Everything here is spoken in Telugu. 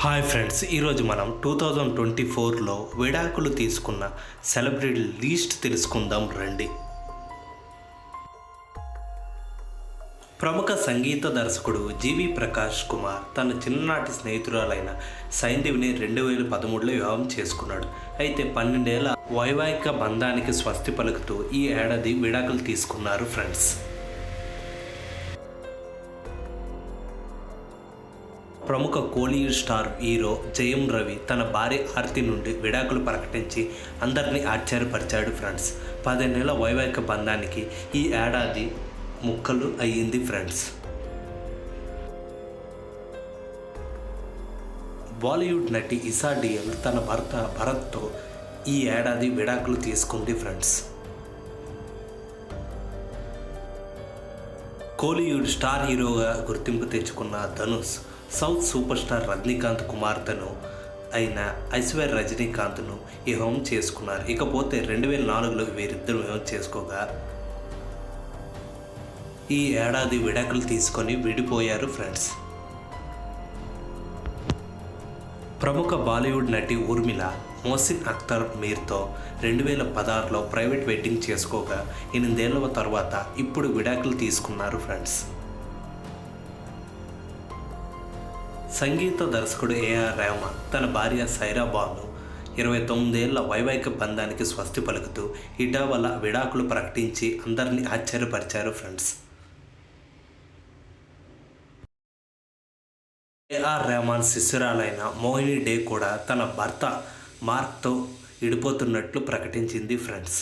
హాయ్ ఫ్రెండ్స్, ఈరోజు మనం 2024లో విడాకులు తీసుకున్న సెలబ్రిటీ లిస్ట్ తెలుసుకుందాం రండి. ప్రముఖ సంగీత దర్శకుడు జీవి ప్రకాష్ కుమార్ తన చిన్ననాటి స్నేహితురాలైన సైంధవిని 2013లో వివాహం చేసుకున్నాడు. అయితే 12 ఏళ్ల వైవాహిక బంధానికి స్వస్తి పలుకుతూ ఈ ఏడాది విడాకులు తీసుకున్నారు ఫ్రెండ్స్. ప్రముఖ కోలీవుడ్ స్టార్ హీరో జయం రవి తన భార్య ఆర్తి నుండి విడాకులు ప్రకటించి అందరినీ ఆశ్చర్యపరిచాడు ఫ్రెండ్స్. 15 ఏళ్ల వైవాహిక బంధానికి ఈ ఏడాది ముక్కలు అయ్యింది ఫ్రెండ్స్. బాలీవుడ్ నటి ఇషా డియల్ తన భర్త భరత్తో ఈ ఏడాది విడాకులు తీసుకుంది ఫ్రెండ్స్. కోలీవుడ్ స్టార్ హీరోగా గుర్తింపు తెచ్చుకున్న Dhanush south super star Rajinikanth కుమార్తెను అయిన ఐశ్వర్య రజనీకాంత్ను వివాహం చేసుకున్నారు. ఇకపోతే 2004లో వీరిద్దరు వివాహం చేసుకోగా ఈ ఏడాది విడాకులు తీసుకొని విడిపోయారు ఫ్రెండ్స్. ప్రముఖ బాలీవుడ్ నటి ఊర్మిళ మోసిన్ అఖ్తర్ మీర్తో 2016లో ప్రైవేట్ వెడ్డింగ్ చేసుకోగా 8 ఏళ్ల తర్వాత ఇప్పుడు విడాకులు తీసుకున్నారు ఫ్రెండ్స్. సంగీత దర్శకుడు ఏఆర్ రెహమాన్ తన భార్య సైరా బాను 29 ఏళ్ల వైవాహిక బంధానికి స్వస్తి పలుకుతూ ఇటీవల విడాకులు ప్రకటించి అందరినీ ఆశ్చర్యపరిచారు ఫ్రెండ్స్. ఏఆర్ రెహమాన్ శిష్యురాలైన మోహిని డే కూడా తన భర్త మార్క్తో విడిపోతున్నట్లు ప్రకటించింది ఫ్రెండ్స్.